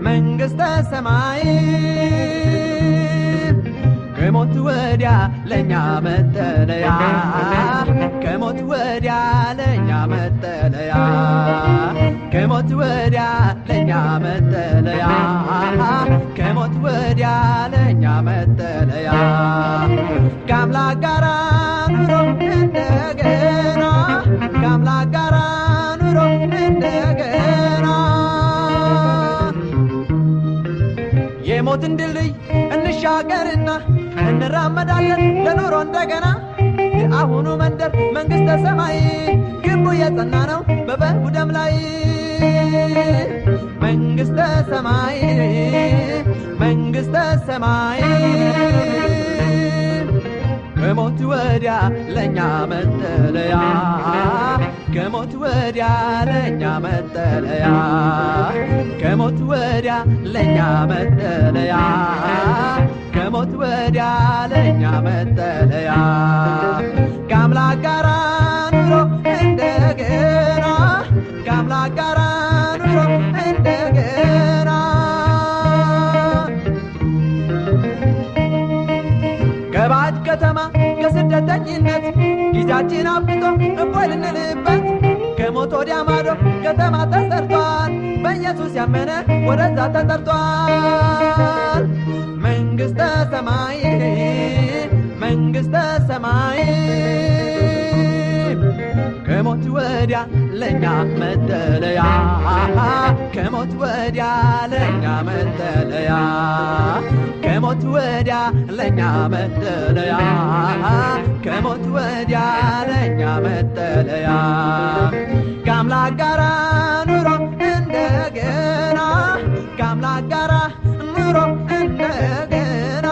መንግስተ ሰማይ ከሞት ወዲያ ለኛ መጠለያ ከሞት ወዲያ ለኛ መጠለያ ከሞት ወዲያ ለኛ መጠለያ ከሞት ወዲያ ለኛ መጠለያ ከአምላክ ጋር ኑሮ እንደገና ከአምላክ ጋር ኑሮ እንደገና የሞትን ድልድይ እንሻገርና እንራመዳለን ለኑሮ እንደገና የአሁኑ መንደር መንግስተ ሰማይ ግንቡ የጸና ነው በበጉ ደም ላይ መንግስተ ሰማይ መንግስተ ሰማይ ከሞት ወዲያ ለኛ መጠለያ ከሞት ወዲያ ለኛ መጠለያ ከሞት ወዲያ ለኛ መጠለያ ከሞት ወዲያ ለኛ መጠለያ ከአምላክ ጋር ኑሮ እንደገና ከአምላክ ጋር ኑሮ እንደገና ከባድ ከተማ ከስደተኝነት ጊዜያችን አብቅቶ እፎይ ልንልበት ከሞት ወዲያ ማዶ ከተማ ተሰርቷል በኢየሱስ ያመነ ወደዛ ተጠርቷል መንግስተ ሰማይ መንግስተ ሰማይ ከሞት ወዲያ ለኛ መጠለያ ከሞት ወዲያ ለኛ መጠለያ ከሞት ወዲያ ለኛ መጠለያ ከሞት ወዲያ ለኛ መጠለያ ከአምላክ ጋር ኑሮ እንደገና ከአምላክ ጋር ኑሮ እንደገና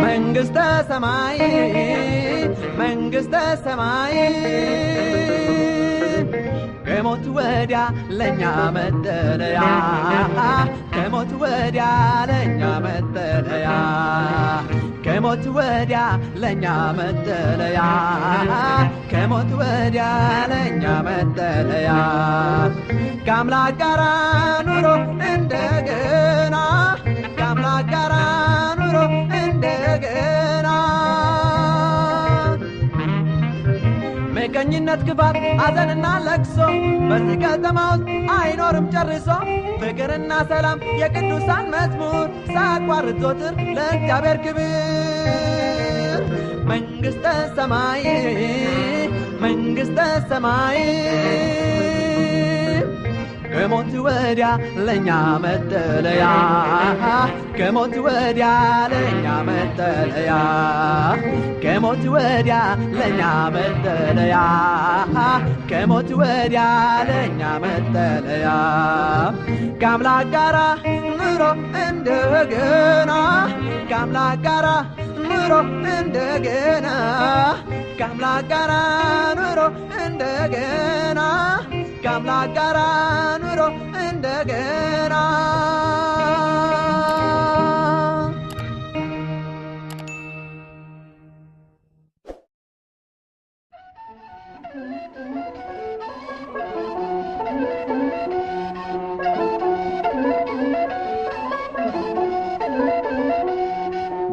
መንግስተ ሰማይ መንግስተ ሰማይ ከሞት ወዲያ ለኛ መጠለያ ከሞት ወዲያ ለኛ መጠለያ ከሞት ወዲያ ለኛ መጠለያ ከሞት ወዲያ ለኛ መጠለያ ከአምላክ ጋር ኑሮ እንደገና ከአምላክ ጋር ኑሮ እንደገና መገኝነት ክፋት ሐዘንና ለቅሶ በዚህ ከተማ ውስጥ አይኖርም ጨርሶ ፍቅርና ሰላም የቅዱሳን መዝሙር ሳያቋርጥ ዘወትር ለእግዚአብሔር ክብር መንግስተ ሰማይ መንግስተ ሰማይ ከሞት ወዲያ ለኛ መጠለያ ከሞት ወዲያ ለኛ መጠለያ ከሞት ወዲያ ለኛ መጠለያ ከሞት ወዲያ ለኛ መጠለያ ከአምላክ ጋር ኑሮ እንደገና ከአምላክ ጋር ኑሮ እንደገና ከአምላክ ጋር ኑሮ እንደገና ከአምላክ ጋር ኑሮ እንደገና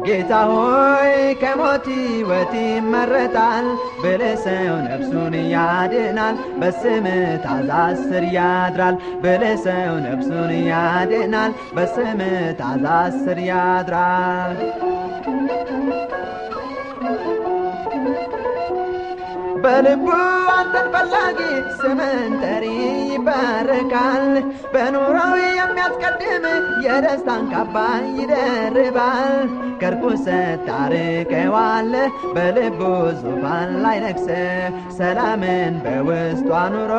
ጌታ ሆይ ከሞት ሕይወት ይመረጣል ብለህ ሰው ነፍሱን ያድናል በስምህ ታዛዝ ስር ያድራል ብለህ ሰው ነፍሱን ያድናል በስምህ ታዛዝ ስር ያድራል በልቡ አንተን ፈላጊ ስምን ጠሪ ይባረካል በኑሮው የሚያስቀድም የደስታን ካባ ይደርባል ከርኩሰት ታርቀዋለህ በልቡ ዙፋን ላይ ነግሰህ ሰላምን በውስጡ አኑሮ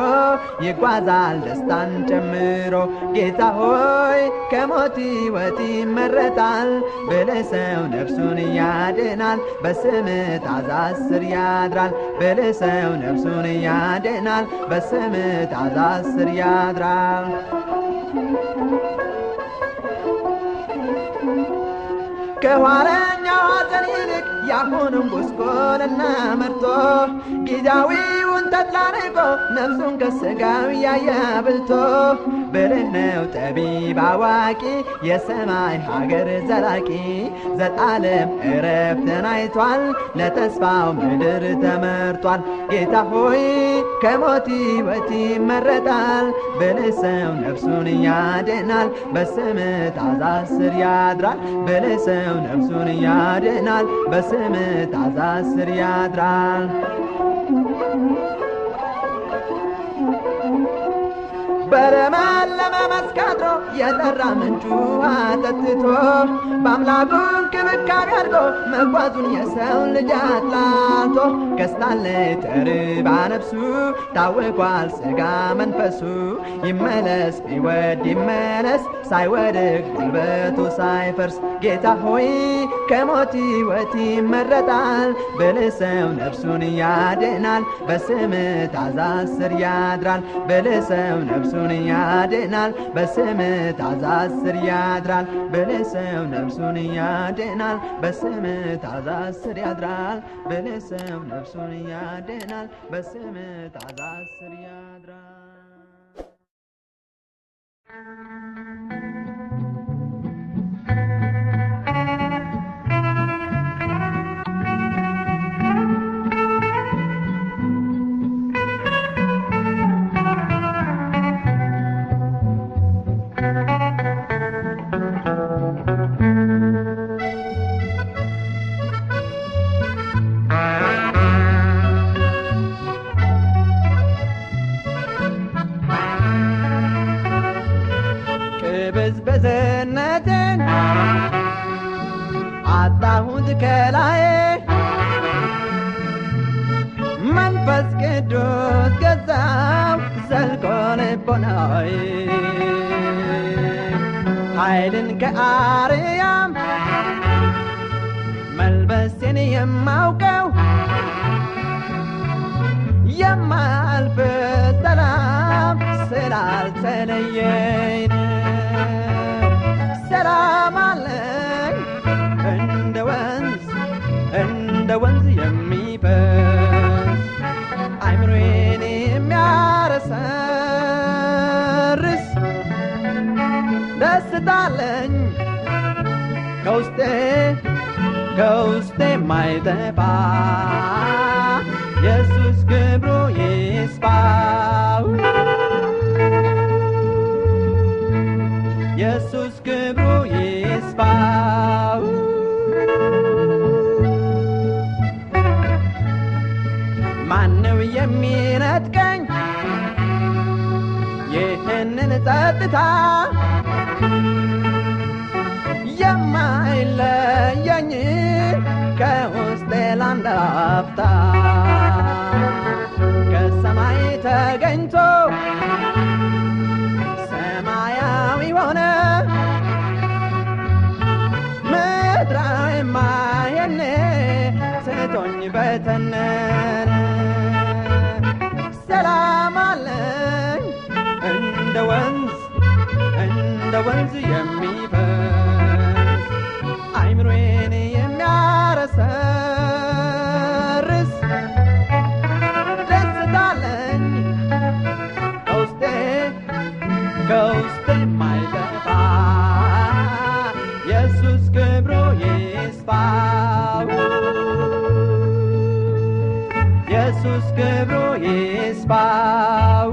ይጓዛል ደስታን ጨምሮ ጌታ ሆይ ከሞት ሕይወት ይመረጣል ብለህ ሰው ነፍሱን ያድናል በስምህ ታዛዝ ስር ያድራል ብለህ ሰው ነፍሱን ያድናል በስምህ ታዛዝ ስር ያድራል ከኋለኛው ሐዘን ይልቅ ያሁኑን ጉስቁልና መርቶ ጊዜያዊውን ተድላ ንቆ ነፍሱን ከሥጋው ያያብልቶ ብልህ ነው ጠቢብ አዋቂ የሰማይ ሀገር ዘላቂ ዘላለም ዕረፍትን አይቷል ለተስፋው ምድር ተመርቷል ጌታ ሆይ ከሞት ሕይወት ይመረጣል ብልህ ሰው ነፍሱን ያድናል በስምህ ታዛዝ ስር ያድራል ብልህ ሰው ነፍሱን ያድናል በስምህ ታዛዝ ስር ያድራል በለመለመ መስክ አድሮ የጠራ ምንጩ አጠጥቶ በአምላኩ እንክብካቤ አድርጎ መጓዙን የሰው ልጅ አጥላልቶ ከስታለች ተርባ ነፍሱ ታውቋል ሥጋ መንፈሱ ይመለስ ቢወድ ይመለስ ሳይወድቅ ጉልበቱ ሳይፈርስ ጌታ ሆይ ከሞት ሕይወት ይመረጣል ብልህ ሰው ነፍሱን ያድናል በስምህ ታዛዝ ስር ያድራል ብልህ ሰው ነፍሱን ያድናል በስምህ ታዛዝ ስር ያድራል ብልህ ሰው ነፍሱን ያድናል በስምህ ታዛዝ ስር ያድራል ብልህ ሰው ነፍሱን ያድናል በስምህ ታዛዝ ስር ያድራል በዝነትን አጣሁት ከላይ መንፈስ ቅዱስ ገዛው ዘልቆ ልቦናዬ ኃይልን ከአርያም መልበሴን የማውቀው የማያልፍ ሰላም ስላልተለየኝ ሰላም አለኝ እንደ ወንዝ የሚፈስ አይምሮዬን የሚያረሰርስ ደስታ አለኝ ከውስጤ የማይጠፋ ኢየሱስ ክብሩ ይስፋ ኢየሱስ ክብሩ ይስፋ ማነው የሚነጥቀኝ ይህንን ጸጥታ የማይለየኝ ከውስጤ ላንድ አፍታ ከሰማይ ተገኝቶ ሰማያዊ ሆነ ምድራዊማ የኔ ትቶኝ በተነነ ሰላም አለኝ እንደ ወንዝ የሚፈስ አይምሮዬን የሚያረሰርስ ደስታ አለኝ ከውስጤ የማይጠፋ ኢየሱስ ክብሩ ይስፋው ኢየሱስ ክብሩ ይስፋው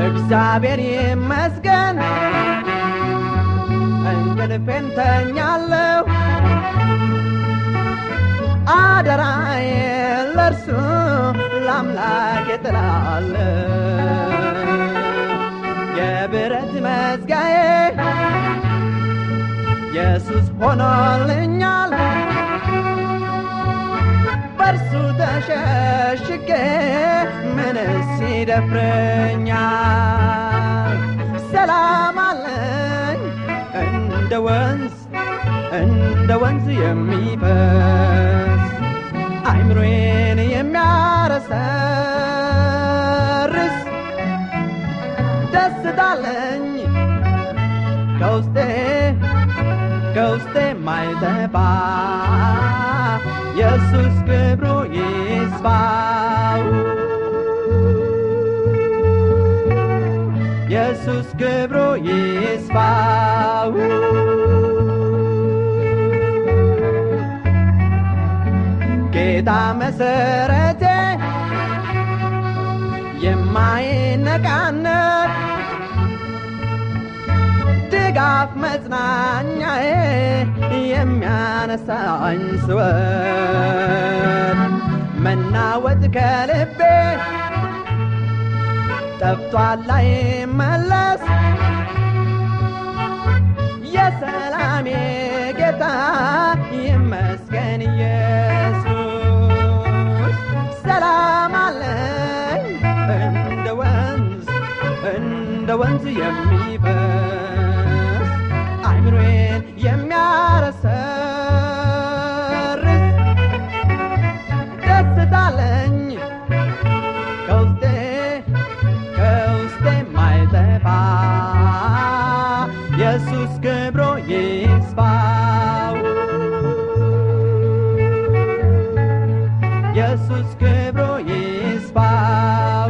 እግዚአብሔር ይመስገን እንቅልፌን ተኛለሁ አደራዬን ለእርሱ ለአምላኬ እጥላለሁ የብረት መዝጊያዬ ኢየሱስ ሆኖልኛል በእርሱ ተሸሽጌ ምንስ ይደፍረኛል ሰላም አለኝ እንደ ወንዝ የሚፈስ አይምሮዬን የሚያረሰርስ ደስታ አለኝ ከውስጤ ማይጠፋ ኢየሱስ ክብሩ ይስፋው ኢየሱስ ክብሩ ይስፋው ጌታ መሰረቴ የማይነቃነቅ ድጋፍ መጽናኛዬ የሚያነሳኝ ስወት መናወጥ ከልቤ ጠፍቷል ላይመለስ የሰላሜ ጌታ ይመስገን ኢየሱስ ሰላም አለኝ እንደ ወንዝ የሚፈስ አይምሮዬን የሚያረሰርስ ደስታ አለኝ ከውስጤ ማይጠፋ ኢየሱስ ክብሩ ይስፋው ኢየሱስ ክብሩ ይስፋው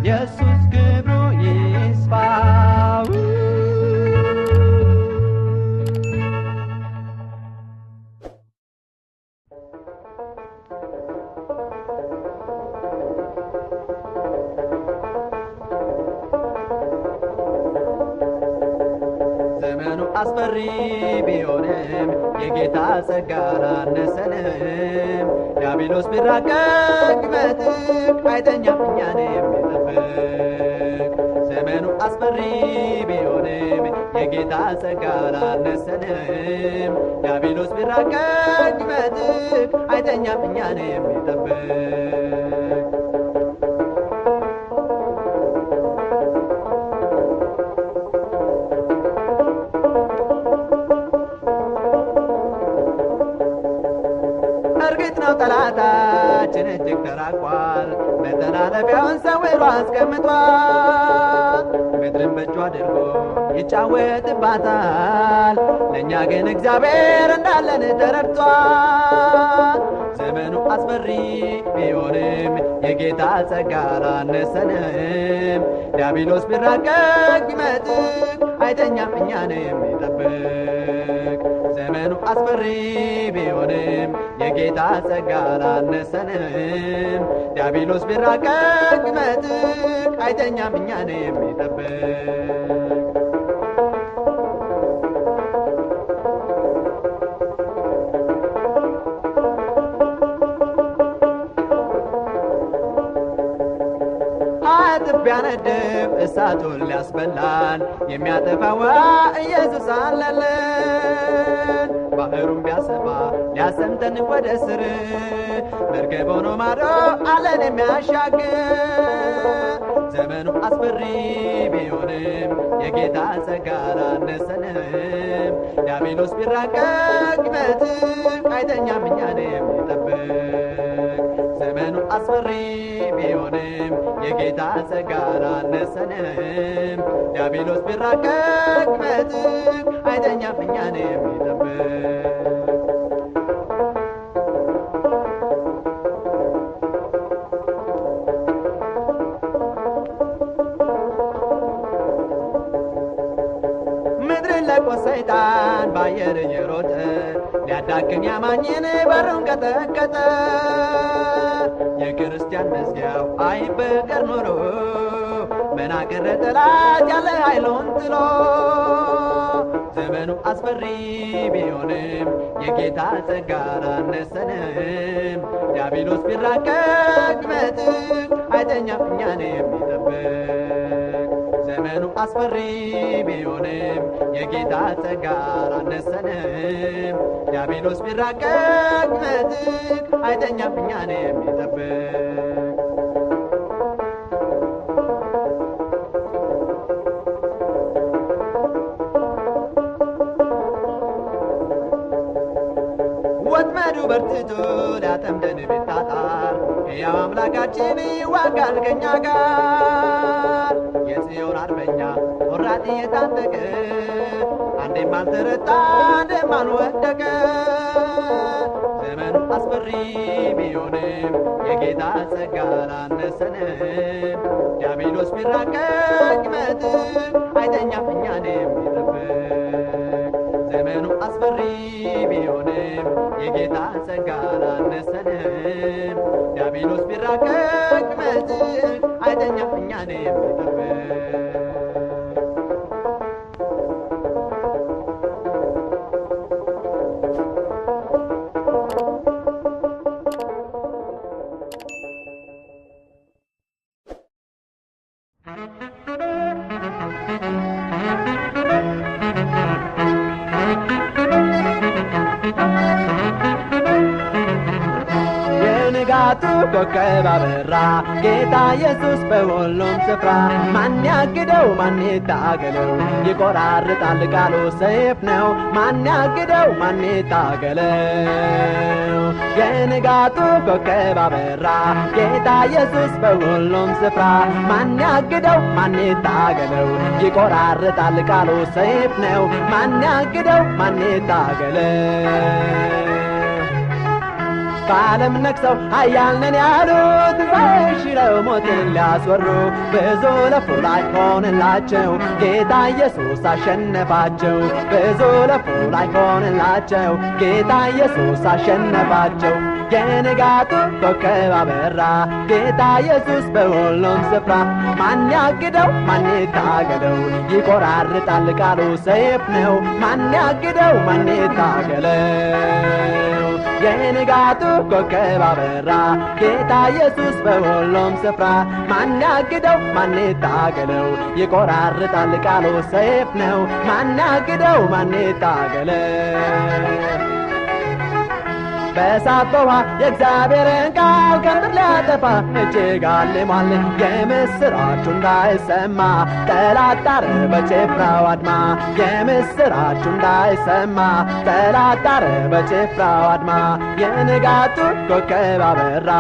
ኢየሱስ ክብሩ ይስፋው ዘመኑ አስፈሪ ቢሆንም የጌታ ጸጋ አላነሰንም ዲያብሎስ ቢራቀቅ መጥቅ አይተኛም እኛን የሚጠብቅ ዘመኑ አስፈሪ ቢሆንም የጌታ ጸጋ አላነሰንም ዲያብሎስ ቢራቀቅ መጥቅ አይተኛም እኛን የሚጠብቅ እርግጥ ነው ጠላታችን እጅግ ተራቋል መተላለፊያውን ሰውሮ አስቀምጧል ምድርን በእጁ አድርጎ ይጫወትባታል ለእኛ ግን እግዚአብሔር እንዳለን ተረድቷል ዘመኑ አስፈሪ ቢሆንም የጌታ ጸጋ አላነሰንም ዲያብሎስ ቢራቀቅ ቢመጥቅ አይተኛም እኛን የሚጠብቅ ዘመኑ አስፈሪ ቢሆንም የጌታ ጸጋ አላነሰንም ዲያብሎስ ቢራቀቅ ቢመጥቅ አይተኛም እኛን የሚጠብቅ እጥፍ ቢያነድብ እሳቱን ሊያስበላን የሚያጠፋው ኢየሱስ አለልን። ባህሩን ቢያሰፋ ሊያሰምጠን ወደ ስር መርከብ ሆኖ ማዶ አለን የሚያሻግር። ዘመኑ አስፈሪ ቢሆንም የጌታ ጸጋ አላነሰንም። ዲያብሎስ ቢራቀቅ ቢመትም አይተኛም እኛን የሚጠብቅ። ዘመኑ አስፈሪ ቢሆንም የጌታ ጸጋ አላነሰንም። ዲያብሎስ ቢራቀቅ ቢመትም አይተኛም እኛን የሚጠብቅ። ሰይጣን ባየር እየሮጠ ሊያዳክም ያማኝን በሩን ቀጠቀጠ። የክርስቲያን መዝጊያው አይበገር ኖሮ መናገር ጠላት ያለ ኃይሉን ጥሎ። ዘመኑ አስፈሪ ቢሆንም የጌታ ጸጋ አላነሰንም። ዲያብሎስ ቢራቀቅ ቢመትም አይተኛም እኛን የሚጠብቅ። ዘመኑ አስፈሪ ቢሆንም የጌታ ጸጋ አላነሰንም። ዲያብሎስ ቢራቀቅ ቢመትም አይተኛም እኛን የሚጠብቅ። ወጥመዱ በርትቶ ሊያጠምደን ቢጣጣር ሕያው አምላካችን ይዋጋል ከእኛ ጋር። የጽዮን አርበኛ ቆራጥ የታጠቀ አንዴም አልተረታ አንዴም አልወደቀ። ዘመኑ አስፈሪ ቢሆንም የጌታ ጸጋ አላነሰንም። ዲያብሎስ ቢራቀቅ ቢመትም አይተኛም እኛን የሚጠብቅ። ዘመኑ አስፈሪ ቢሆንም የጌታ ጸጋ አላነሰንም። ዲያብሎስ ቢራቀቅ ቢመትም አይተኛም እኛን የሚጠብቅ። የንጋቱ ኮከብ አበራ ጌታ ኢየሱስ በሁሉም ስፍራ። ማን ያግደው ማን ይታገለው? ይቆራርጣል ቃሉ ሰይፍ ነው። ማን ያግደው ማን ይታገለው? የንጋቱ ኮከብ አበራ ጌታ ኢየሱስ በሁሉም ስፍራ። ማን ያግደው ማን ይታገለው? ይቆራርጣል ቃሉ ሰይፍ ነው። ማን ያግደው ማን ይታገለው? በዓለም ነግሰው ኃያል ነን ያሉት ሳይሽረው ሞትን ሊያስወሩ ብዙ ለፉ ላይ ሆነላቸው ጌታ ኢየሱስ አሸነፋቸው። ብዙ ለፉ ላይ ሆነላቸው ጌታ ኢየሱስ አሸነፋቸው። የንጋቱ ኮከብ አበራ ጌታ ኢየሱስ በሁሉም ስፍራ። ማን ያግደው ማን ይታገለው? ይቆራርጣል ቃሉ ሰይፍ ነው። ማን ያግደው ማን ይታገለው? የንጋቱ ኮከብ አበራ ጌታ ኢየሱስ በሁሉም ስፍራ። ማን ያግደው ማን ይታገለው? ይቆራርጣል ቃሉ ሰይፍ ነው። ማን ያግደው ማን ይታገለው? በእሳት በውሃ የእግዚአብሔርን ቃል ከምድር ሊያጠፋ እጅግ አልሟል። የምስራቹ እንዳይሰማ ጠላት ጣረ በጭፍራው አድማ። የምስራቹ እንዳይሰማ ጠላት ጣረ በጭፍራው አድማ። የንጋቱ ኮከብ አበራ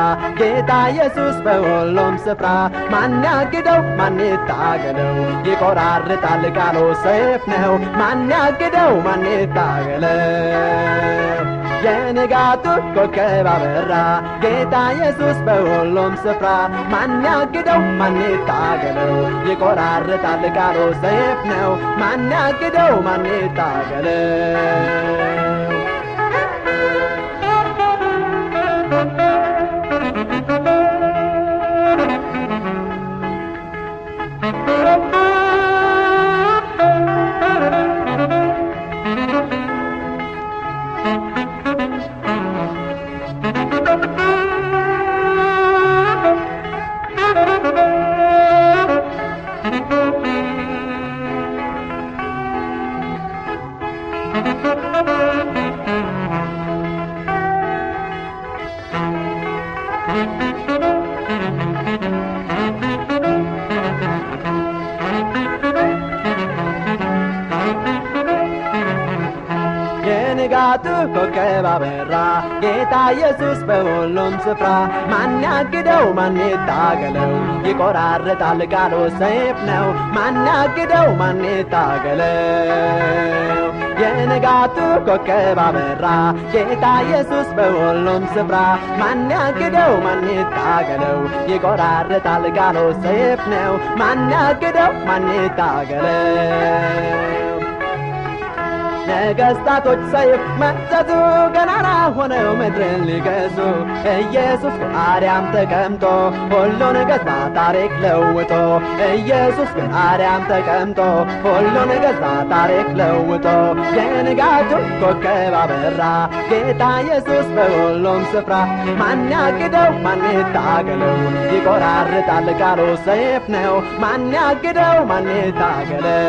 ጌታ ኢየሱስ በሁሉም ስፍራ። ማን ያግደው ማን ይታገለው? ይቆራርጣል ቃሉ ሰይፍ ነው። ማን ያግደው ማን ይታገለው? የንጋቱ ኮከብ አበራ ጌታ ኢየሱስ በሁሉም ስፍራ። ማን ያግደው ማን ይታገለው? ይቆራርጣል ቃሉ ሰይፍ ነው። ማን ያግደው ማን ይታገለው? የንጋቱ ኮከብ አበራ ጌታ ኢየሱስ በሁሉም ስፍራ ማን ያግደው ማን ይታገለው ይቆራርጣል ቃሉ ሰይፍ ነው ማን ያግደው ማን ይታገለው የንጋቱ ኮከብ አበራ ጌታ ኢየሱስ በሁሉም ስፍራ ማን ያግደው ማን ይታገለው ይቆራርጣል ቃሉ ሰይፍ ነው ማን ያግደው ማን ይታገለው ነገስታቶች ሰይፍ መዘዙ ገናና ሆነው ምድርን ሊገዙ ኢየሱስ በአርያም ተቀምጦ ሁሉን ገዛ ታሪክ ለውጦ ኢየሱስ በአርያም ተቀምጦ ሁሉን ገዛ ታሪክ ለውጦ የንጋቱ ኮከብ አበራ ጌታ ኢየሱስ በሁሉም ስፍራ ማን ያግደው ማን ይታገለው ይቆራርጣል ቃሉ ሰይፍ ነው ማን ያግደው ማን ይታገለው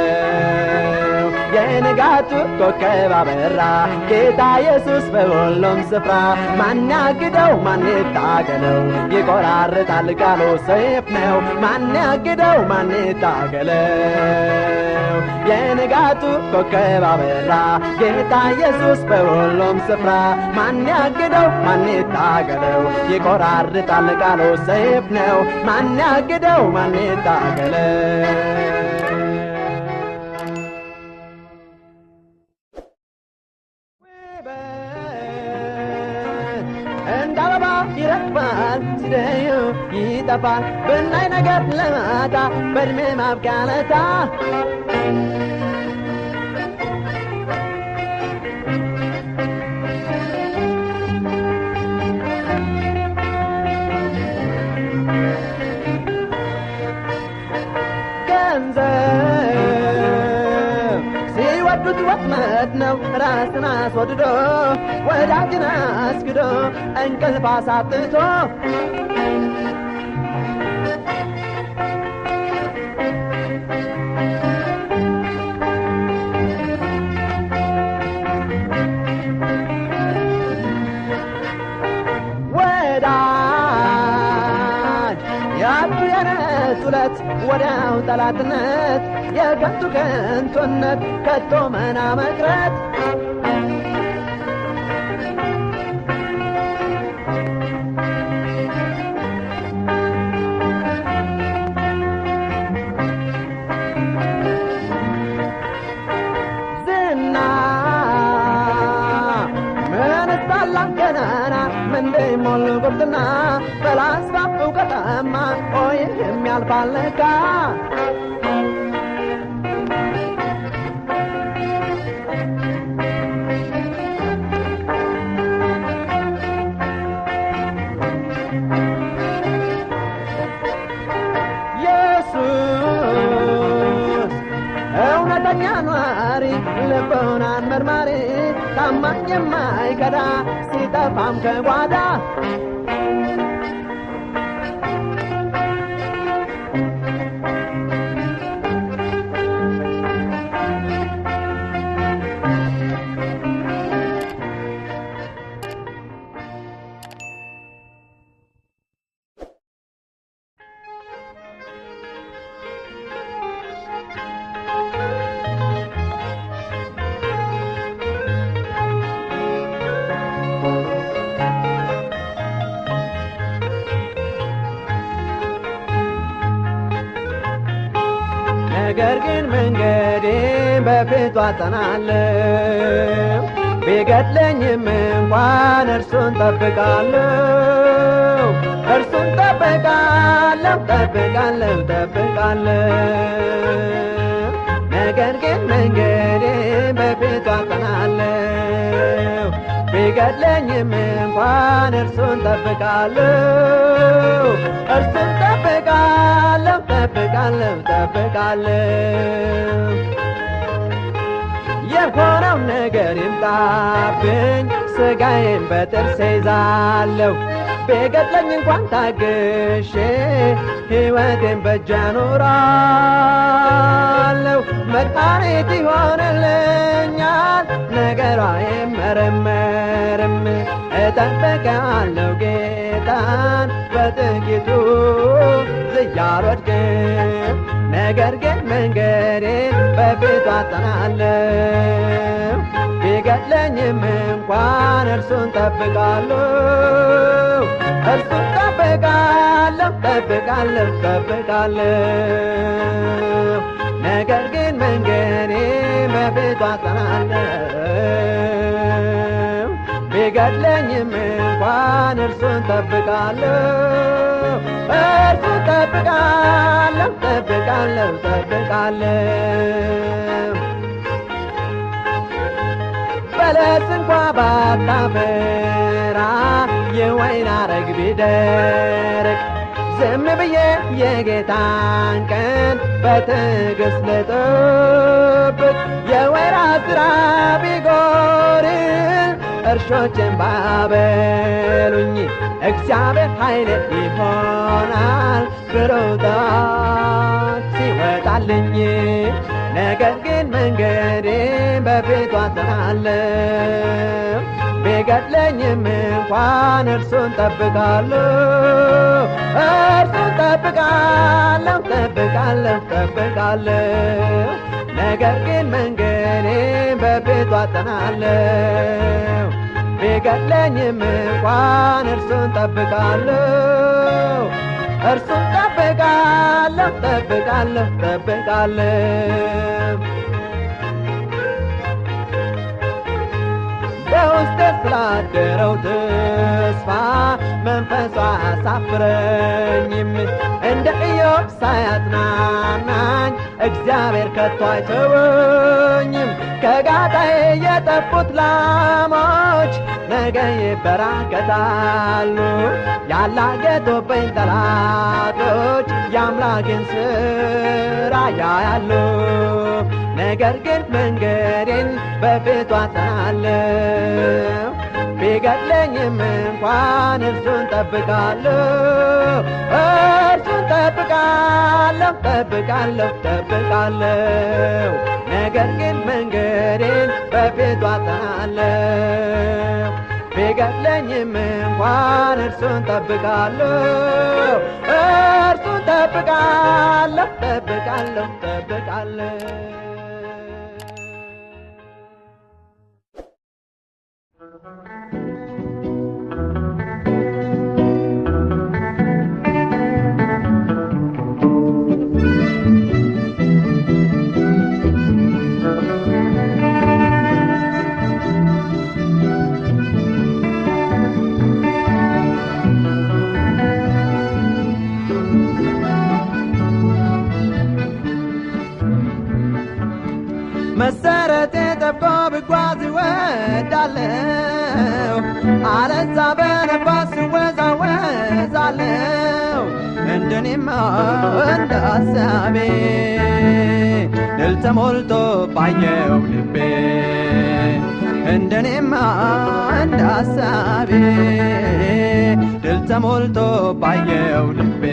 የንጋቱ ኮከብ አበራ ጌታ ኢየሱስ በሁሉም ስፍራ ማን ያግደው ማን ይታገለው ይቆራርጣል ቃሉ ሰይፍ ነው ማን ያግደው ማን ይታገለው የንጋቱ ኮከብ አበራ ጌታ ኢየሱስ በሁሉም ስፍራ ማን ያግደው ማን ይታገለው ይቆራርጣል ቃሉ ሰይፍ ነው ማን ያግደው ማን ይታገለው እንዳበባ ይረግፋል ሲደዩ ይጠፋል ብናይ ነገር ለማታ በእድሜ ማብቃለታ ገንዘብ ሲወዱት ወጥመድ ነው ራስን አስወድዶ ወዳጅን አስክዶ እንቅልፍ አሳጥቶ ወዳጅ ያጡ የነሱለት ወዲያው ጠላትነት የከንቱ ከንቱነት ከቶ መና መቅረት ዝና ምን ታላቅ ገናና ምንዴ ሞሉ ጉርድና በላስፋ እውቀታማ ኦይ የሚያልፋል ለካ ኢየሱስ እውነተኛ ኗሪ ልቦናን መርማሪ ታማኝ የማይከዳ ሲጠፋም ከጓዳ ነገር ግን መንገዴ በፊቱ አጠናለሁ ቢገድለኝም እንኳን እርሱን ጠብቃለሁ እርሱን ጠብቃለሁ ጠብቃለሁ ጠብቃለሁ ነገር ግን መንገዴ በፊቱ አጠናለሁ ቢገድለኝም እንኳን እርሱን ጠብቃለሁ እርሱን ጠብቃለሁ ጠብቃለሁ ጠብቃለሁ የሆነው ነገር ይምጣብኝ ስጋዬን በጥርሴ ይዛለሁ ቢገድለኝ እንኳን ታግሼ ሕይወቴን በእጄ አኖራለሁ መድኃኒት ይሆንልኛል ነገሯ አይመረመርም እጠብቃለሁ ጌታን በጥቂቱ ዝያልወድቅም ነገር ግን መንገዴን በፊቱ አጠናለሁ ቢገድለኝም እንኳን እርሱን ጠብቃለሁ እርሱን ጠብቃለሁ ነገር ግን መንገዴ በፊቱ አጸናለሁ ቢገድለኝም እንኳን እርሱን ጠብቃለሁ በለስ እንኳ ባታፈራ የወይን አረግ ቢደርቅ ዝም ብዬ የጌታን ቀን በትዕግስት ልጠብቅ የወይራ ስራ ቢጎድል እርሾችን ባበሉኝ እግዚአብሔር ኃይሌ ይሆናል ብሩህ ጠዋት ሲወጣልኝ ነገር ግን መንገዴን በፊቱ አጸናለሁ ቢገድለኝም እንኳን እርሱን ጠብቃለሁ ነገር ግን መንገዴን በፊቱ አጸናለሁ ቢገድለኝም እንኳን እርሱን ጠብቃለሁ በውስጤ ስላደረው ተስፋ መንፈሱ አያሳፍረኝም እንደ ኢዮብ ሳያጽናናኝ እግዚአብሔር ከቶ አይተወኝም ከጋጣዬ የጠፉት ላሞች ነገ ይበራከታሉ ያላገጡብኝ ጠላቶች የአምላኬን ሥራ ያያሉ ነገር ግን መንገዴን በፊቱ አጸናለሁ ቢገድለኝም እንኳን እርሱን ጠብቃለሁ ነገር ግን መንገዴን በፊቱ አጸናለሁ ቢገድለኝም እንኳን እርሱን ጠብቃለሁ መሰረቴ ጠብቆ ብጓዝ እወዳለሁ አለዛ በነፋስ እወዛወዛለሁ እንደኔማ እንደ ሐሳቤ ድል ተሞልቶ ባየው ልቤ እንደኔማ እንደ ሐሳቤ ድል ተሞልቶ ባየው ልቤ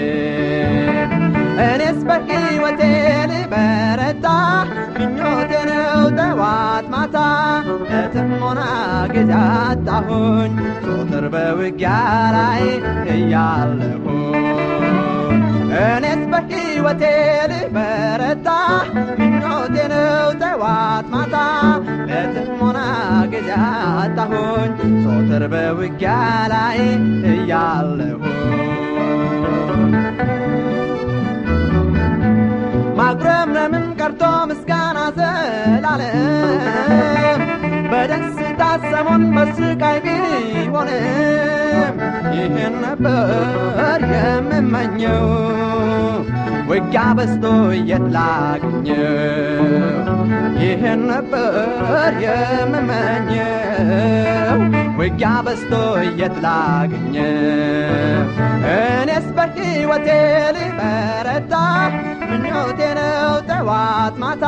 እኔስ በሕይወቴ ልበረታ ምኞቴ ነው ጠዋት ማታ ለጥሞና ጊዜ አጣሁኝ ዘወትር በውጊያ ላይ እያለሁኝ እኔስ በሕይወቴ ልበረታ ምኞቴ ነው ጠዋት ማታ ለጥሞና ጊዜ አጣሁኝ ዘወትር በውጊያ ላይ እያለሁኝ ማጉረምረምም ቀርቶ ምስጋና ዘላለም በደስታ ሰሞን በስቃይ ቢሆንም ይህን ነበር የምመኘው ውጊያ በዝቶ የት ላግኘው ይህን ነበር የምመኘው ውጊያ በዝቶ የት ላግኘው እኔስ በሕይወቴ ልበረታ ምኞቴ ነው ጠዋት ማታ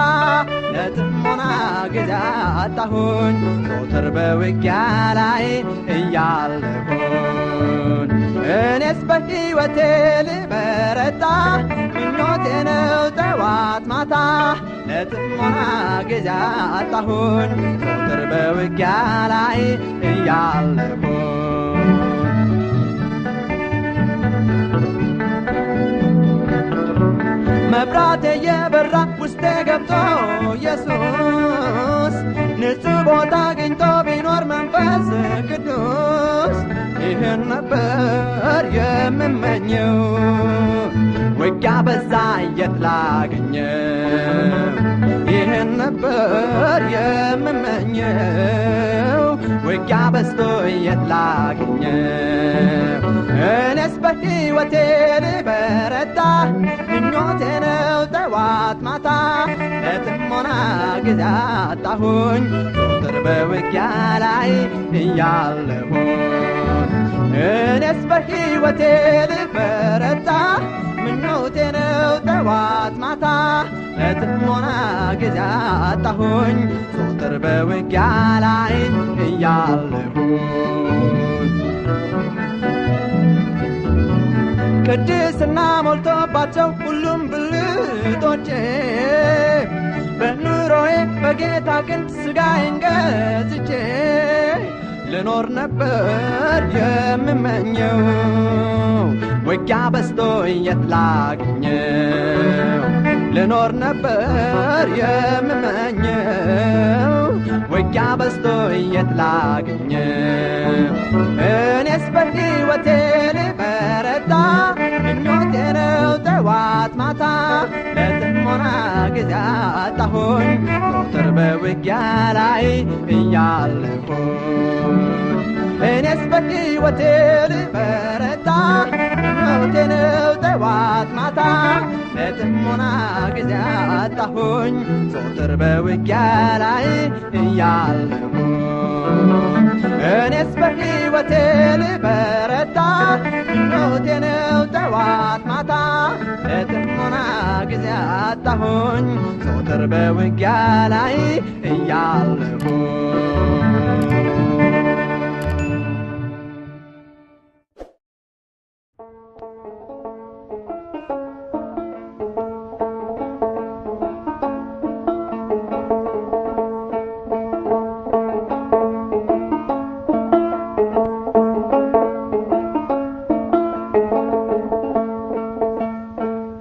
ለጥሞና ጊዜ አጣሁኝ ዘወትር በውጊያ ላይ እያለሁኝ እኔስ በሕይወቴ ልበረታ ምኞቴ ነው ጠዋት ማታ ለጥሞና ጊዜ አጣሁኝ ዘወትር በውጊያ ላይ እያለሁኝ መብራቴ የበራ ውስጤ ገብቶ ኢየሱስ ንጹህ ቦታ አግኝቶ ቢኖር መንፈስ ቅዱስ ይህን ነበር የምመኘው ውጊያ በዛ የት ላገኘው ይህን ነበር የምመኘው ውጊያ በዝቶ የት ላገኘው እኔስ በሕይወቴ ልበረታ ምኞቴ ነው ጠዋት ማታ ለጥሞና ጊዜ አጣሁኝ ቁጥር በውጊያ ላይ እያለሁኝ እኔስ በሕይወቴ ልበረታ ምኞቴ ነው ጠዋት ማታ ለጥሞና ጊዜ አጣሁኝ ቁጥር በውጊያ ላይ እያለሁኝ ቅድስና ሞልቶባቸው ሁሉም ብልቶቼ በኑሮዬ በጌታ ክንድ ሥጋዬን ገዝቼ ልኖር ነበር የምመኘው ውጊያ በዝቶ የት ላገኘው ልኖር ነበር የምመኘው ውጊያ በዝቶ የት ላገኘው እኔስ በሕይወቴ ልበረታ ምኞቴ ነው ጠዋት ማታ ለጥሞና ጊዜ አጣሁኝ ቁጥር በውጊያ ላይ እያለሁኝ እኔስ በሕይወቴ ልበረታ ምኞቴ ነው ጠዋት ማታ ለጥሞና ጊዜ አጣሁኝ ቁጥር በውጊያ ላይ እያለሁኝ እኔስ በሕይወቴ ልበረታ ምኞቴ ነው ጠዋት ማታ ለጥሞና ጊዜ አጣሁኝ ቁጥር በውጊያ ላይ እያለሁኝ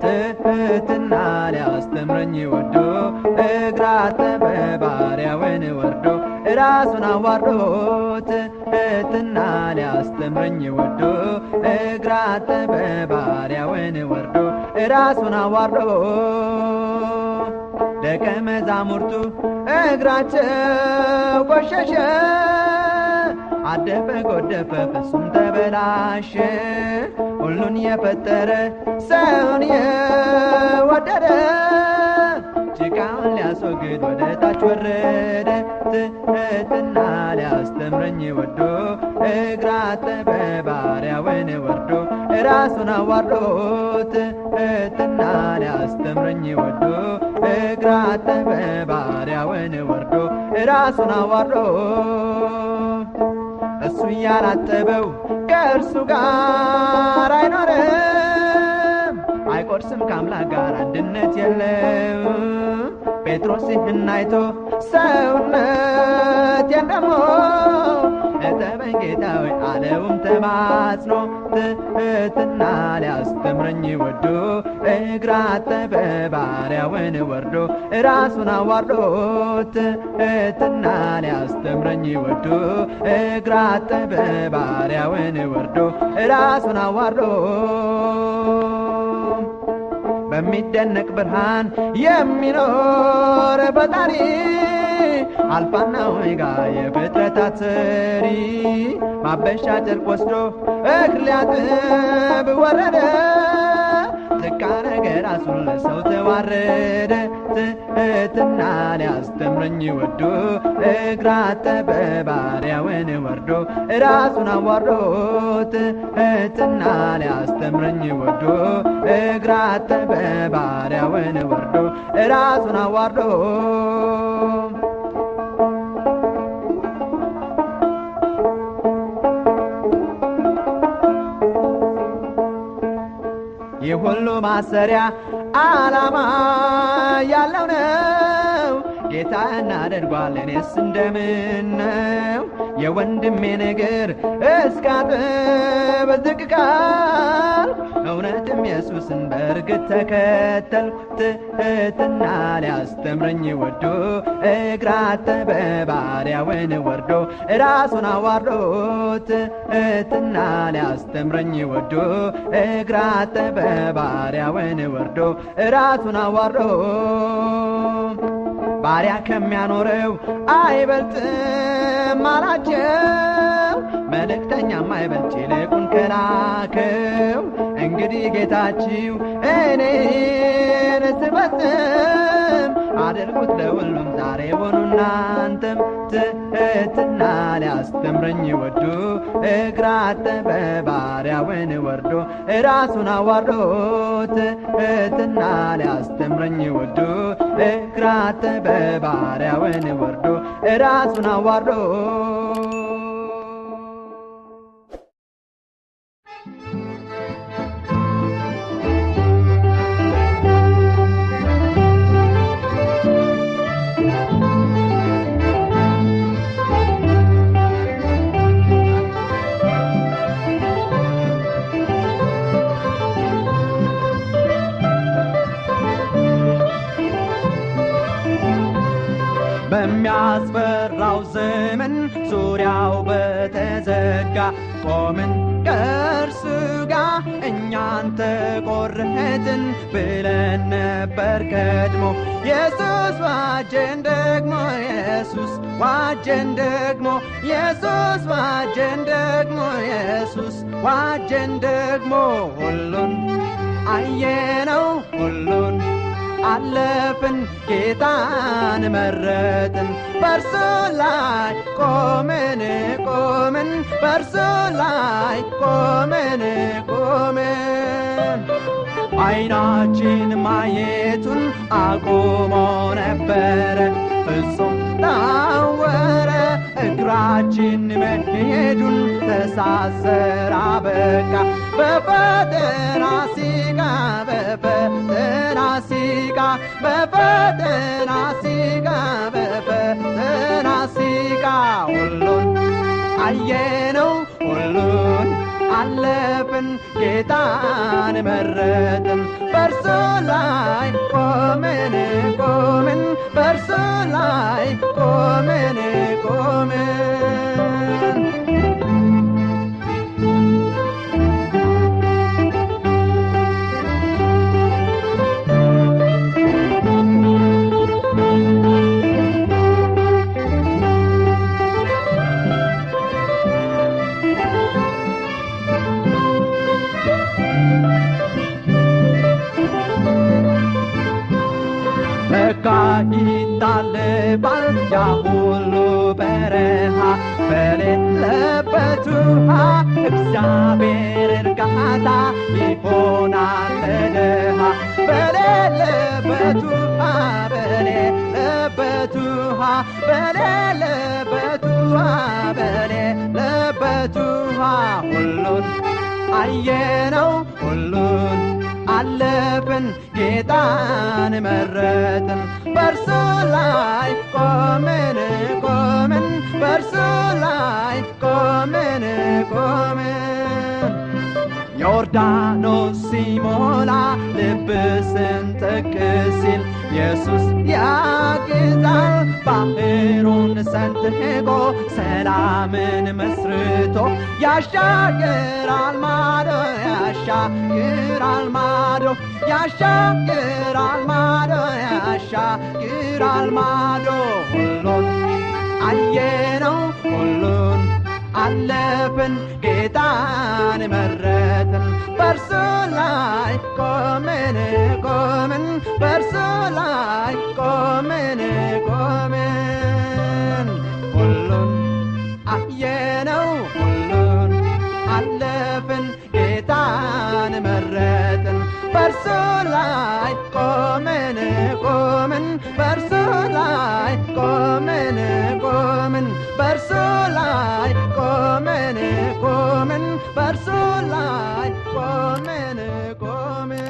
ትህትና ሊያስተምረኝ ወዶ እግር አጠበ ባሪያውን ወርዶ ራሱን አዋርዶ ትህትና ሊያስተምረኝ ወዶ እግር አጠበ ባሪያውን ወርዶ ራሱን አዋርዶ ደቀ መዛሙርቱ እግራቸው ቆሸሸ አደፈ ጎደፈ ፍጹም ተበላሸ ሁሉን የፈጠረ ሰውን የወደደ ጭቃውን ሊያስወግድ ወደ ታች ወረደ ትህትና ሊያስተምረኝ ወዶ እግር አጠበ ባሪያውን ወርዶ ራሱን አዋርዶ ትህትና ሊያስተምረኝ ወዶ እግር አጠበ ባሪያውን ወርዶ ራሱን አዋርዶ እሱ ያላጠበው ከእርሱ ጋር አይኖርም አይቆርስም ከአምላክ ጋር አንድነት የለው ጴጥሮስ ይህን አይቶ ሰውነቴን ደግሞ እጠበኝ ጌታ ሆይ አለውም ተማጽኖ ትህትና ሊያስተምረኝ ወዶ እግር አጠበ ባሪያውን ወርዶ ራሱን አዋርዶ ትህትና ሊያስተምረኝ ወዶ እግር አጠበ ባሪያውን ወርዶ ራሱን አዋርዶ በሚደነቅ ብርሃን የሚኖር ፈጣሪ አልፋና ኦሜጋ የፍጥረታት ሰሪ ማበሻ ጨርቅ ወስዶ እግር ሊያጥብ ወረደ ዝቅ አረገ ራሱን ለሰው ተዋረደ ትህትና ሊያስተምረኝ ወዶ እግር አጠበ ባሪያውን ወርዶ ራሱን አዋርዶ ትህትና ሊያስተምረኝ ወዶ እግር አጠበ ባሪያውን ወርዶ ራሱን አዋርዶ የሁሉ ማሰሪያ ዓላማ ያለው ነው ጌታ እናደርጓል እኔስ እንደምን ነው የወንድሜን እግር እስካጥብ ዝቅ ካልኩ እውነትም ኢየሱስን በእርግጥ ተከተልኩ። ትሕትና ሊያስተምረኝ ወዶ እግር አጠበ ባሪያውን ወርዶ ራሱን አዋርዶ። ትሕትና ሊያስተምረኝ ወዶ እግር አጠበ ባሪያውን ወርዶ ራሱን አዋርዶ። ባሪያ ከሚያኖረው አይበልጥም አላቸው፣ መልእክተኛም አይበልጥ ይልቁን ከላከው። እንግዲህ ጌታችሁ እኔን ስፈጽም አድርጉት ለሁሉም ዛሬውኑ እናንተም። ትሕትና ሊያስተምረኝ ወዶ እግር አጠበ ባሪያውን ወርዶ ራሱን አዋርዶ። ትሕትና ሊያስተምረኝ ወዶ እግር አጠበ ባሪያውን ወርዶ ራሱን አዋርዶ። በሚያስፈራው ዘመን ዙሪያው በተዘጋ ቆምን ከእርሱ ጋር እኛን ተቆረጥን ብለን ነበር ቀድሞ። ኢየሱስ ዋጀን ደግሞ ኢየሱስ ዋጀን ደግሞ ኢየሱስ ዋጀን ደግሞ ኢየሱስ ዋጀን ደግሞ። ሁሉን አየነው ሁሉን አለፍን ጌታን መረጥን። በእርሱ ላይ ቆምን ቆምን በእርሱ ላይ ቆምን ቆምን። ዓይናችን ማየቱን አቁሞ ነበረ ፍጹም ታወረ። እግራችን መሄዱን ተሳሰረ አበቃ። በፈተና ሲጋ በፈተና ሲጋ በፈተና ሲጋ በፈተና ሲጋ። ሁሉን አየነው ሁሉን አለፍን ጌታን መረጥን። በእርሱ ላይ ቆምን ቆምን በእርሱ ላይ ቆምን ቆምን። ይታለፋል ያ ሁሉ በረሃ በሌለበት ውሃ እግዚአብሔር እርጋታ ይሆናል ለድሃ። በሌለበት ውሃ በሌለበት ውሃ በሌለበት ውሃ በሌለበት ውሃ። ሁሉን አየነው ሁሉን አለፍን ጌታን መረጥን። በእርሱ ላይ ቆምን ቆምን በእርሱ ላይ ቆምን ቆምን። ዮርዳኖስ ሲሞላ ልብ ስንጥቅ ሲል ኢየሱስ ያግዛል። ባህሩን ሰንጥቆ ሰላምን መስርቶ ያሻግራል ማዶ ያሻግራል ማዶ ያሻግራል ማዶ ያሻግራል ማዶ። ሁሉን አየነው ሁሉን አለፍን ጌታን መረጥን። በእርሱ ላይ ቆምን ቆምን በእርሱ ላይ ቆምን ቆምን። ሁሉን አየነው ሁሉን አለፍን ጌታን መረጥን። በእርሱ ላይ ቆምን ቆምን በእርሱ ላይ ቆምን ቆምን በእርሱ ላይ ቆምን ቆምን በእርሱ ላይ ቆምን ቆምን።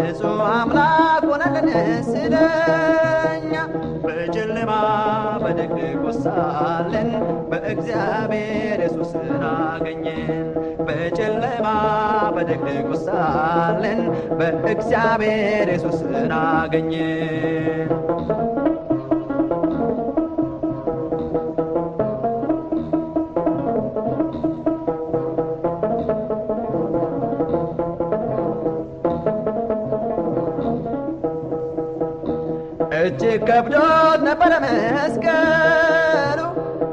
ንጹሕ አምላክ ሆነልን ስለኛ በጨለማ በድቅድቅ ሳለን በእግዚአብሔር ኢየሱስን አገኘን በጨለማ በድቅድቅ ሳለን በእግዚአብሔር ኢየሱስን አገኘን እጅግ ከብዶት ነበረ መስቀሉ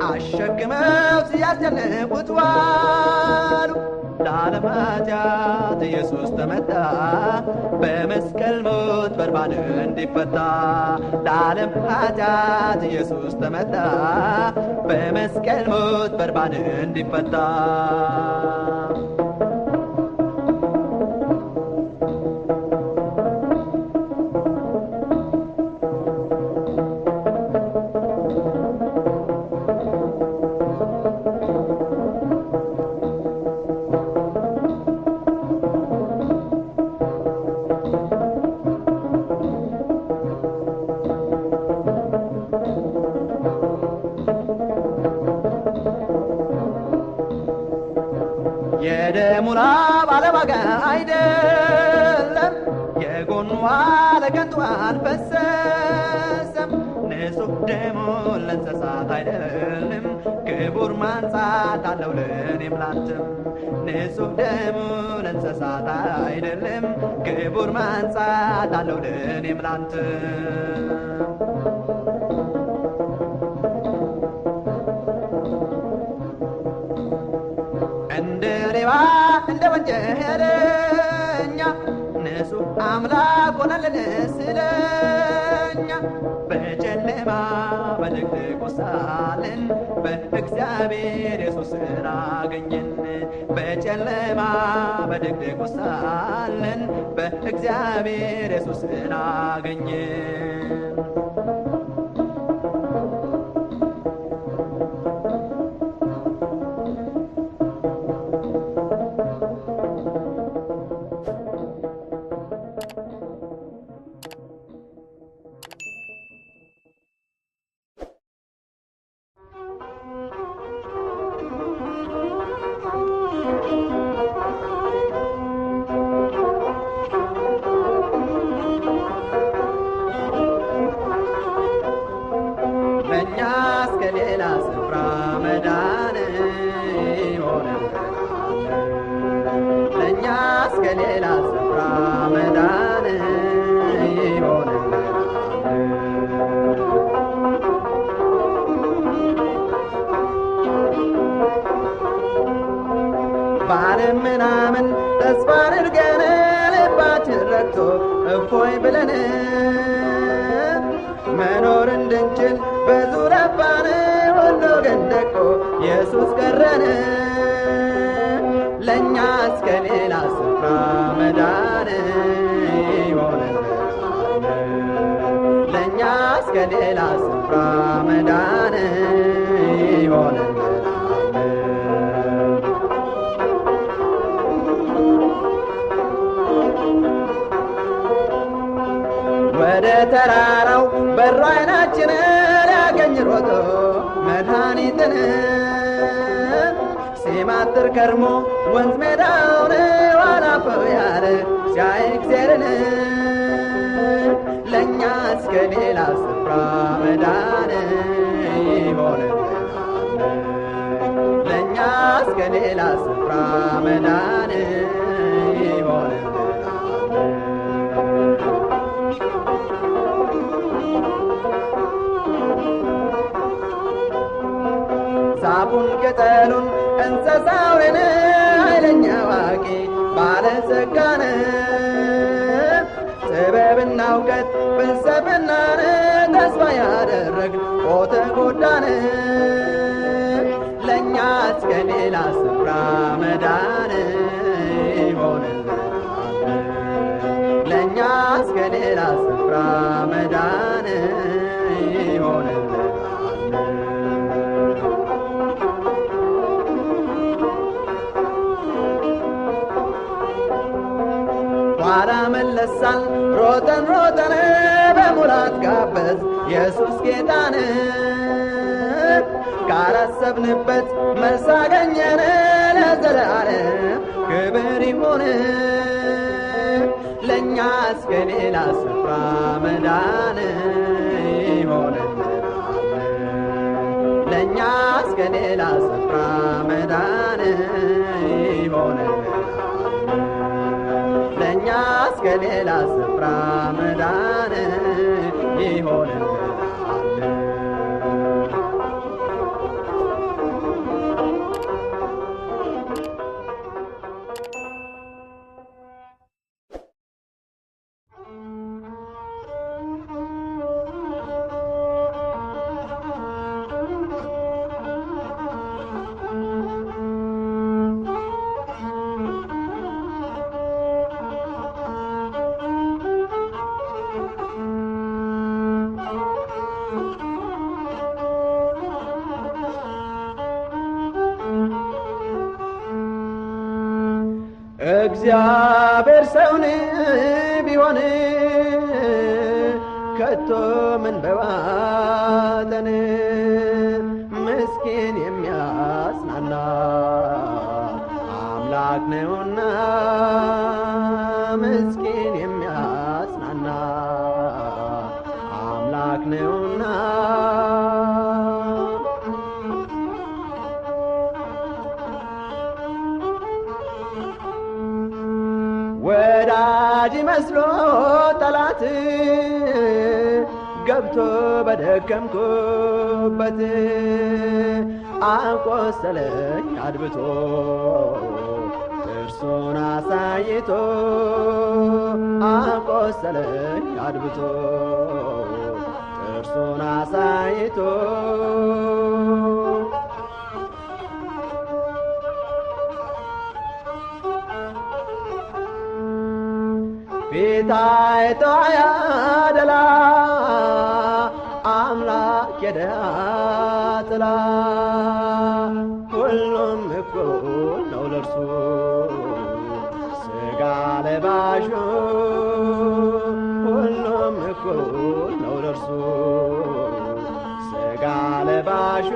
አሸክመው ሲያስጨንቁት ዋሉ ለዓለም ኃጢአት ኢየሱስ ተመታ በመስቀል ሞት በርባን እንዲፈታ ለዓለም ኃጢአት ኢየሱስ ተመታ በመስቀል ሞት በርባን እንዲፈታ የደሙ ላብ አለዋጋ አይደለም የጎኑ ለከንቱ አልፈሰሰም ንጹሕ ደሙ ለእንስሳት አይደለም ክቡር ማንጻት አለው ለእኔም ላንተም ንጹሕ ደሙ ለእንስሳት አይደለም ክቡር ማንጻት አለው ለእኔም ላንተም እንደ ሌባ እንደ ወንጀለኛ ንጹሕ አምላክ ሆነልን ስለኛ በጨለማ በድቅድቅ ሳለን በእግዚአብሔር ኢየሱስን አገኘን በጨለማ በድቅድቅ ሳለን በእግዚአብሔር ኢየሱስን አገኘን ለእኛስ ከሌላ ስፍራ መዳን ይሆነናል ለእኛስ ከሌላ ስፍራ መዳን ይሆነናል ባለም ምናምን ተስፋ አድርገን ልባችን ረክቶ እፎይ ብለን መኖር እንድንችል በዙረባን ሁሉ ግን ደቆ ኢየሱስ ቀረን ለእኛስ ከሌላ ስፍራ መዳን ይሆነናል ለእኛስ ከሌላ ስፍራ መዳን ይሆነናል ወደ ተራራው በሩ አይናችንን ያገኝ ሮጦ መድኃኒትን ሲማትር ከርሞ ወንዝ ሜዳውን ዋላፈው ያለ ሲያይ እግዚአብሔርን ለእኛስ ከሌላ ስፍራ መዳን ይሆነናል ለእኛስ ከሌላ ስፍራ መዳን ይሆነናል ዛፉን ቅጠሉን እንስሳውን ኃይለኛ አዋቂ ባለጸጋን ጥበብና እውቀት ፍልስፍናን ተስፋ ያደረግን ተጎዳን ለእኛስ ከሌላ ስፍራ መዳን ይሆነናል ለእኛስ ከሌላ ስፍራ መዳን ይሆነናል ኋላ መለስ ረሳን ሮጠን ሮጠን በሙላት ጋበዝ ኢየሱስ ጌታን ካላሰብንበት መልስ አገኘን ለዘላለም ክብር ይሁን ለእኛስ ከሌላ ስፍራ መዳን ይሆንልናል ለእኛስ ከሌላ ስፍራ መዳን ይሆንልናል ለእኛስ ከሌላ ስፍራ መዳን ይሆንልናል እግዚአብሔር ሰውን ቢሆን ከቶ ምን በዋጠን ምስኪን የሚያጽናና አምላክ ነውና ምስኪን የሚያጽናና አምላክ ነውና ወዳጅ መስሎ ጠላት ገብቶ በደከምኩበት አቆሰለኝ አድብቶ ጥርሱን አሳይቶ አቆሰለኝ አድብቶ ጥርሱን አሳይቶ ፊታይቶ ያደላ አምላክ የደሃ ጥላ ሁሉም እኩል ነው ለርሱ ሥጋ ለባሹ ሁሉም እኩል ነው ለርሱ ሥጋ ለባሹ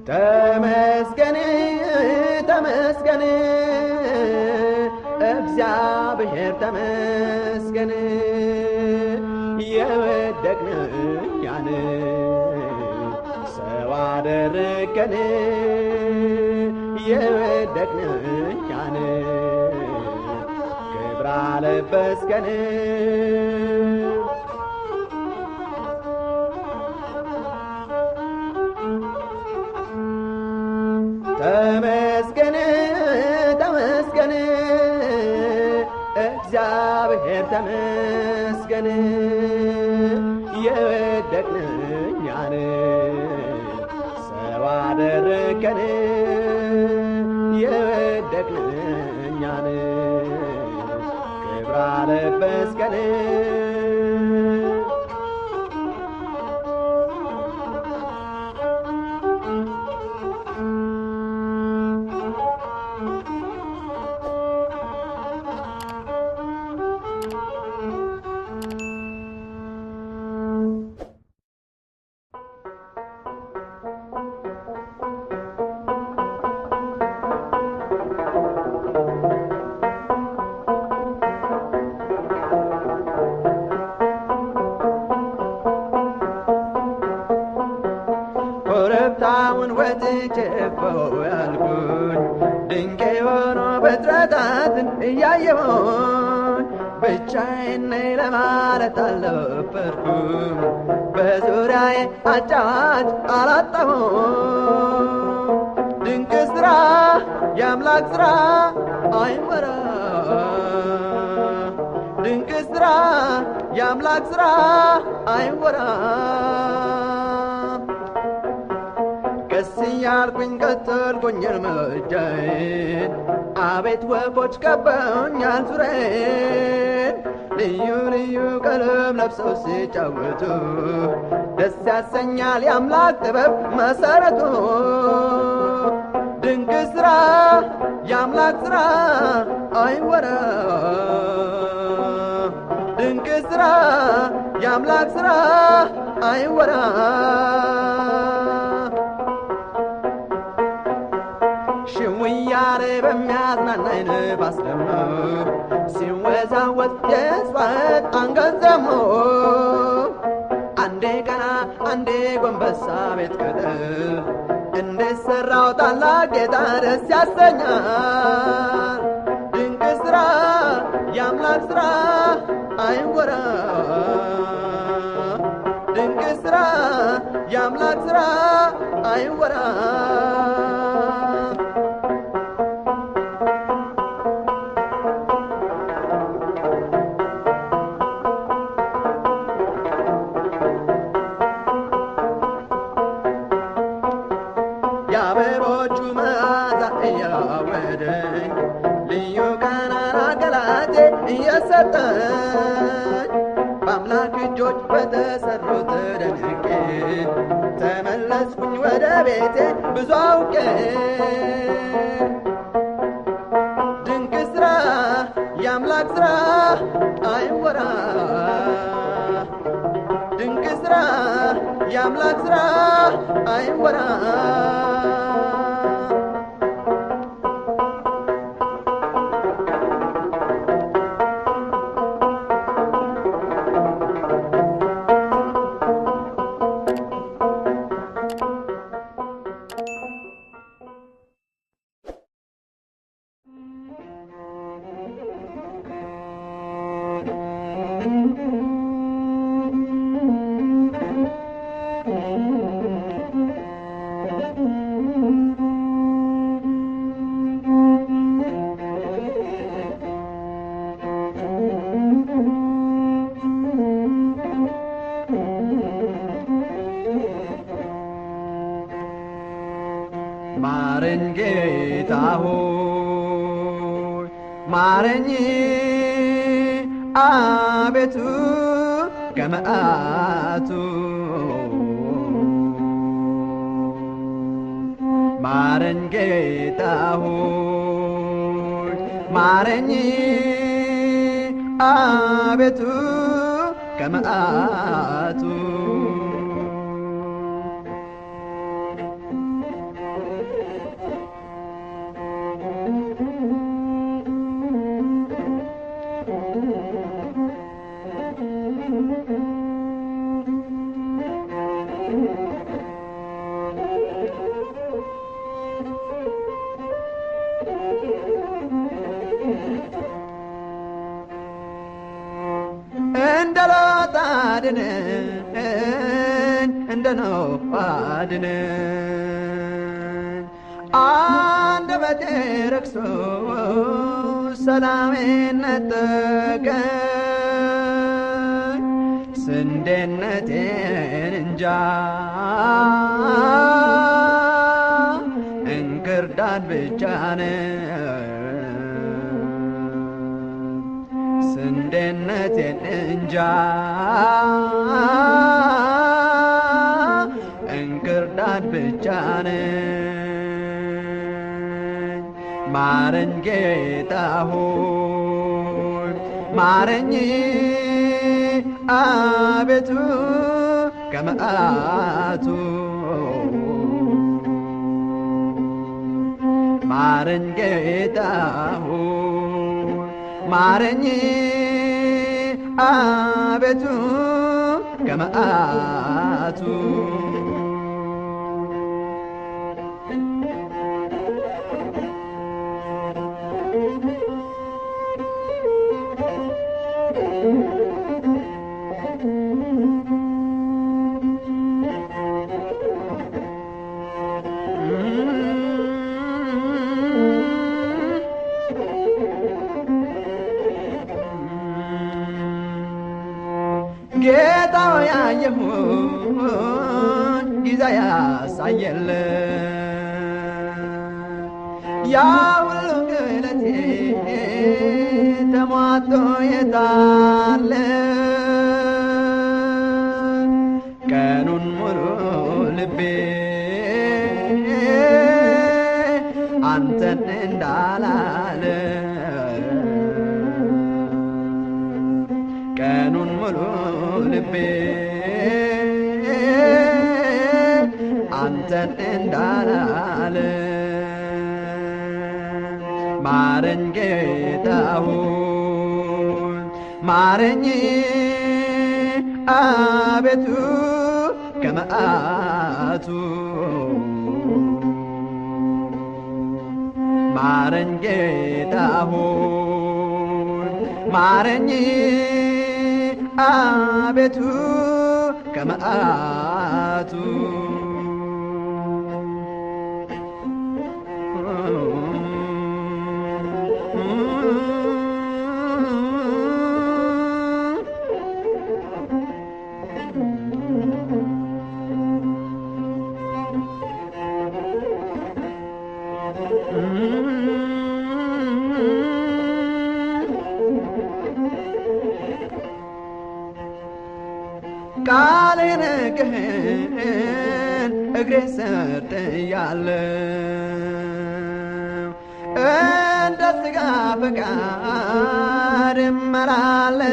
ተመስገን ተመስገን እግዚአብሔር ተመስገን የወደቅን እኛን ሰው አደረገን የወደቅን እኛን ክብር አለበስከን ተመስገን ተመስገን እግዚአብሔር ተመስገን የወደቅን እኛን ሰው አደረገን የወደቅን እኛን ክብር አለበስከን ኮረብታውን ወጥቼው ያልኩኝ ድንቅ የሆኑ ፍጥረታትን እያየሁኝ ብቻዬን ነኝ ለማለት አልነበርኩም በዙሪያዬ አጫዋች አላጣሁም ድንቅ ሥራ የአምላክ ሥራ አይወራ ድንቅ ሥራ የአምላክ ሥራ አይወራ ቀስ እያልኩኝ ቀጠልኩኝ እርምጃዬን አቤት ወፎች ከበውኛል ዙሪያዬን ልዩ ልዩ ቀለም ለብሰው ሲጫወቱ ደስ ያሰኛል የአምላክ ጥበብ መሰረቱ ድንቅ ስራ የአምላክ ስራ አይወራ ድንቅ ስራ የአምላክ ስራ አይወራ ሽውያሬ በሚያዝናናኝ ነፋስ ደግሞ ሲወዛወዝ የእጽዋት አንገት ደግሞ አንዴ ቀና አንዴ ጎንበሳ ቤት ቅጥር እንዴት ሰራው ታላቅ ጌታ ደስ ያሰኛል ድንቅ ስራ የአምላክ ስራ አይወራ ድንቅ ስራ የአምላክ ስራ አይወራ የአበቦቹ መዓዛ እያወደኝ ልዩ ቃናና ገላቴ እየሰጠኝ በአምላክ እጆች በተሰሩት ተደንቄ ተመለስኩኝ ወደ ቤቴ ብዙ አውቄ ድንቅ ስራ የአምላክ ስራ አይወራ ድንቅ ስራ የአምላክ ስራ አይወራ ማረኝ ጌታ ሆይ ማረኝ አቤቱ ከመዓቱ ማረኝ ጌታ ሆይ ማረኝ አቤቱ ከመዓቱ እንደ ሎጥ አድነኝ እንደ ኖህ አድነኝ አንደበቴ ረክሶ ሰላሜን ነጠቀኝ ስንዴነቴን እንጃ እንክርዳድ ብቻ ነኝ ስንዴነቴን እንጃ እንክርዳድ ብቻ ነኝ ማረኝ ጌታ ሆይ ማረኝ አቤቱ ከመዓቱ ማረኝ ጌታ ሆይ ማረኝ አቤቱ ከመዓቱ ጌታው ያየሁን ጊዜ ያሳየለ ያ ሁሉ ግለቴ ተሟጦ የታለ ቀኑ አንተን እንዳላለ ቀኑን ሙሉ ልቤ አንተን እንዳላለ ማረኝ ጌታ ሆይ ማረኝ አቤቱ ከመዓቱ ማረኝ ጌታ ሆይ ማረኝ አቤቱ ከመዓቱ ቃሌን ግን እግሬ ሰርጥያለሁ እንደ ሥጋ ፈቃድ እመላለሳለሁ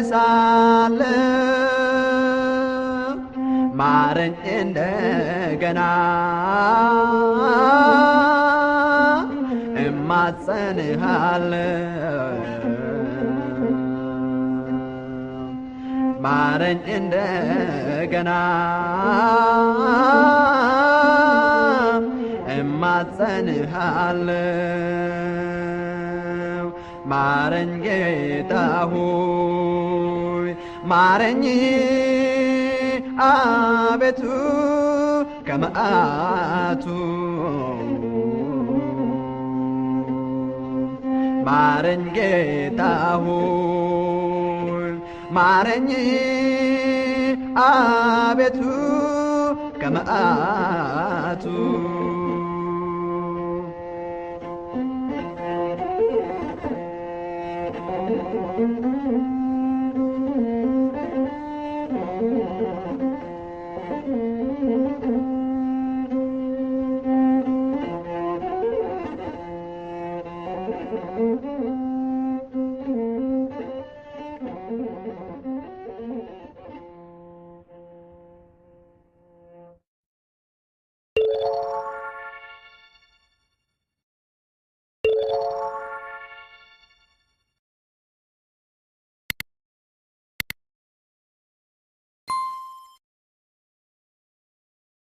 ማረኝ እንደገና እማጸንሃለሁ ማረኝ እንደገና እማጸንሃለሁ ማረኝ ጌታ ሆይ ማረኝ አቤቱ ከመዓቱ ማረኝ ጌታ ሆይ ማረኝ አቤቱ ከመዓቱ